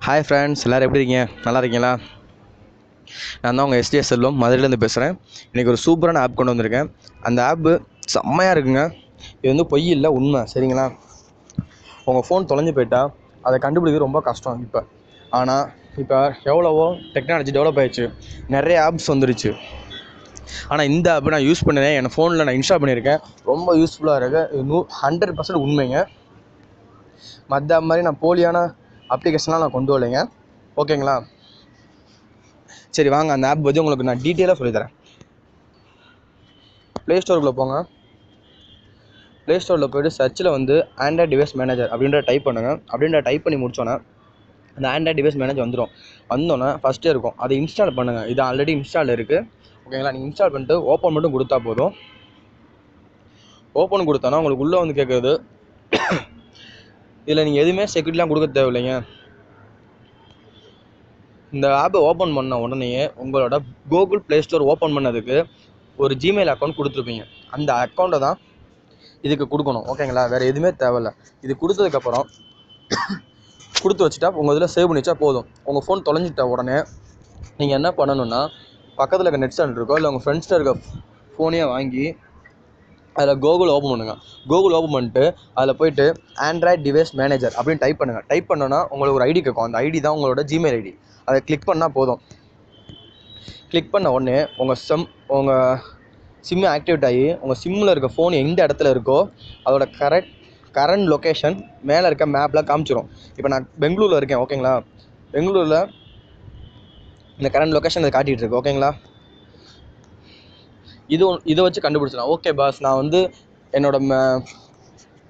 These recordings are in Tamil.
ஹாய் ஃப்ரெண்ட்ஸ், எல்லோரும் எப்படி இருக்கீங்க? நல்லா இருக்கீங்களா? நான் தான் உங்கள் எஸ்டிஎஸ் செல்வம், மதுரையிலேருந்து பேசுகிறேன். இன்றைக்கி ஒரு சூப்பரான ஆப் கொண்டு வந்திருக்கேன். அந்த ஆப்பு செம்மையாக இருக்குங்க. இது வந்து பொய் இல்லை, உண்மை. சரிங்களா? உங்கள் ஃபோன் தொலைஞ்சு போயிட்டா அதை கண்டுபிடிக்கிறது ரொம்ப கஷ்டம் இப்போ. ஆனால் இப்போ எவ்வளவோ டெக்னாலஜி டெவலப் ஆகிடுச்சு, நிறைய ஆப்ஸ் வந்துருச்சு. ஆனால் இந்த ஆப் நான் யூஸ் பண்ணினேன், என் ஃபோனில் நான் இன்ஸ்டால் பண்ணியிருக்கேன். ரொம்ப யூஸ்ஃபுல்லாக இருக்குது. 100% உண்மைங்க. மற்ற மாதிரி நான் போலியான அப்ளிகேஷன்லாம் நான் கொண்டு வரலைங்க. ஓகேங்களா? சரி வாங்க, அந்த ஆப் பற்றி உங்களுக்கு நான் டீட்டெயிலாக சொல்லித்தரேன். ப்ளே ஸ்டோருக்குள்ளே போங்க. ப்ளே ஸ்டோரில் போய்ட்டு சர்ச்சில் வந்து ஆண்ட்ராய்ட் டிவைஸ் மேனேஜர் அப்படின்ற டைப் பண்ணுங்கள். அப்படின்ற டைப் பண்ணி முடிச்சோன்னே அந்த ஆண்ட்ராய்ட் டிவைஸ் மேனேஜர் வந்துடும். வந்தோன்னே ஃபஸ்ட்டே இருக்கும், அதை இன்ஸ்டால் பண்ணுங்கள். இது ஆல்ரெடி இன்ஸ்டால் இருக்குது. ஓகேங்களா? நீங்கள் இன்ஸ்டால் பண்ணிட்டு ஓப்பன் மட்டும் கொடுத்தா போதும். ஓப்பன் கொடுத்தோன்னா உங்களுக்கு உள்ளே வந்து கேட்குறது, இதில் நீங்கள் எதுவுமே செக்யூரிட்டிலாம் கொடுக்க தேவையில்லைங்க. இந்த ஆப்பை ஓப்பன் பண்ண உடனே உங்களோட கூகுள் ப்ளே ஸ்டோர் ஓப்பன் பண்ணதுக்கு ஒரு ஜிமெயில் அக்கௌண்ட் கொடுத்துருப்பீங்க. அந்த அக்கௌண்ட்டை தான் இதுக்கு கொடுக்கணும். ஓகேங்களா? வேறு எதுவுமே தேவையில்லை. இது கொடுத்ததுக்கப்புறம் கொடுத்து வச்சுட்டா உங்கள் இதில் சேவ் பண்ணி வச்சா போதும். உங்கள் ஃபோன் தொலைஞ்சிட்ட உடனே நீங்கள் என்ன பண்ணணுன்னா, பக்கத்தில் இருக்க நெட் சென்டர் இருக்கோ இல்லை உங்கள் ஃப்ரெண்ட்ஸ்கிட்ட இருக்க ஃபோனையே வாங்கி அதில் கூகுள் ஓப்பன் பண்ணுங்கள். கூகுள் ஓப்பன் பண்ணிட்டு அதில் போய்ட்டு ஆண்ட்ராய்ட் டிவைஸ் மேனேஜர் அப்படின்னு டைப் பண்ணுங்கள். டைப் பண்ணோன்னா உங்களுக்கு ஒரு ஐடி கேட்கும். அந்த ஐடி தான் உங்களோட ஜிமெயில் ஐடி. அதை கிளிக் பண்ணால் போதும். கிளிக் பண்ண உடனே உங்கள் சிம்மு ஆக்டிவேட் ஆகி உங்கள் சிம்மில் இருக்க ஃபோன் எந்த இடத்துல இருக்கோ அதோட கரண்ட் லொக்கேஷன் மேலே இருக்க மேப்பில் காமிச்சிடும். இப்போ நான் பெங்களூரில் இருக்கேன். ஓகேங்களா? பெங்களூரில் இந்த கரண்ட் லொக்கேஷன் அதை காட்டிகிட்டு இருக்கு. ஓகேங்களா? இதை வச்சு கண்டுபிடிச்சிடலாம். ஓகே பாஸ், நான் வந்து என்னோடய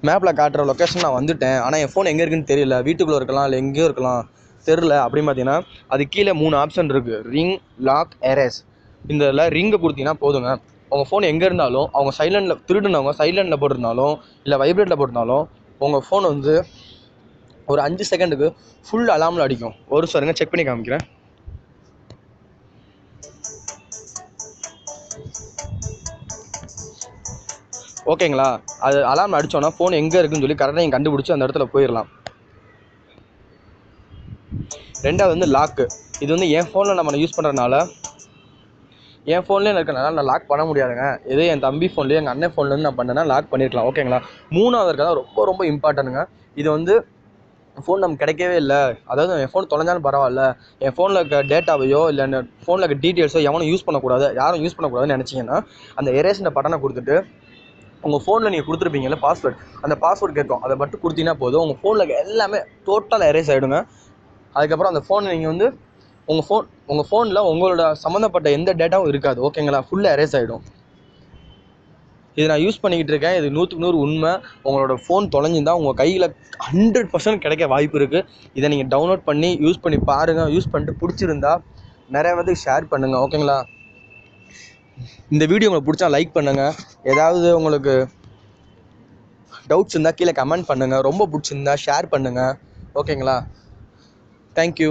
மேப்பில் காட்டுற லொக்கேஷன் நான் வந்துட்டேன், ஆனால் என் ஃபோன் எங்கே இருக்குன்னு தெரியல, வீட்டுக்குள்ளே இருக்கலாம் இல்லை எங்கேயோ இருக்கலாம், தெரில அப்படின்னு பார்த்தீங்கன்னா அது கீழே 3 ஆப்ஷன் இருக்குது. Ring, lock, erase. இந்த இதில் ரிங்கை கொடுத்தீங்கன்னா போதுங்க. உங்கள் ஃபோன் எங்கே இருந்தாலும் அவங்க சைலண்டில் திருடுனவங்க சைலண்டில் போட்டிருந்தாலும் இல்லை வைப்ரேட்டில் போட்டிருந்தாலும் உங்கள் ஃபோன் வந்து ஒரு 5 செகண்டுக்கு ஃபுல் அலாமில் அடிக்கும். ஒரு சாருங்க செக் பண்ணி காமிக்கிறேன். ஓகேங்களா? அது அலாரம் அடித்தோன்னா ஃபோன் எங்கே இருக்குன்னு சொல்லி கரெக்டாக நீங்கள் கண்டுபிடிச்சி அந்த இடத்துல போயிடலாம். ரெண்டாவது வந்து லாக்கு. இது வந்து என் ஃபோனில் நம்ம யூஸ் பண்ணுறதுனால, என் ஃபோன்லேயே இருக்கிறனால நான் லாக் பண்ண முடியாதுங்க. இதே என் தம்பி ஃபோன்லேயே எங்கள் அண்ணன் ஃபோன்லேருந்து நான் பண்ணேன்னா லாக் பண்ணியிருக்கலாம். ஓகேங்களா? மூணாவது இருக்கிறதா ரொம்ப ரொம்ப இம்பார்ட்டன்ட்டுங்க. இது வந்து ஃபோன் நமக்கு கிடைக்கவே இல்லை, அதாவது என் ஃபோன் தொலைஞ்சாலும் பரவாயில்ல, என் ஃபோனில் இருக்க டேட்டாவையோ இல்லை என் ஃபோனில் இருக்க டீட்டெயில்ஸோ யாரும் யூஸ் பண்ணக்கூடாதுன்னு நினச்சிங்கன்னா அந்த எரேஸ்ன்ற பட்டனை கொடுத்துட்டு உங்கள் ஃபோனில் நீங்கள் கொடுத்துருப்பீங்கல்ல பாஸ்வேர்டு, அந்த பாஸ்வேர்டு கேட்கும், அதை மட்டும் கொடுத்தீங்கன்னா போதும். உங்கள் ஃபோனில் எல்லாமே டோட்டலாக எரேஸ் ஆகிடுங்க. அதுக்கப்புறம் அந்த ஃபோனை நீங்கள் வந்து உங்கள் ஃபோனில் உங்களோட சம்மந்தப்பட்ட எந்த டேட்டாவும் இருக்காது. ஓகேங்களா? ஃபுல்லாக எரேஸ் ஆகிடும். இது நான் யூஸ் பண்ணிக்கிட்டு இருக்கேன். இது 100க்கு 100 உண்மை. உங்களோட ஃபோன் தொலைஞ்சிருந்தால் உங்கள் கையில் 100% கிடைக்க வாய்ப்பு இருக்குது. இதை நீங்கள் டவுன்லோட் பண்ணி யூஸ் பண்ணி பாருங்கள். யூஸ் பண்ணிட்டு பிடிச்சிருந்தா நிறைய பேருக்கு ஷேர் பண்ணுங்கள். ஓகேங்களா? இந்த வீடியோ உங்களுக்கு பிடிச்சா லைக் பண்ணுங்கள். ஏதாவது உங்களுக்கு டவுட்ஸ் இருந்தால் கீழே கமெண்ட் பண்ணுங்கள். ரொம்ப பிடிச்சிருந்தா ஷேர் பண்ணுங்கள். ஓகேங்களா? தேங்க்யூ.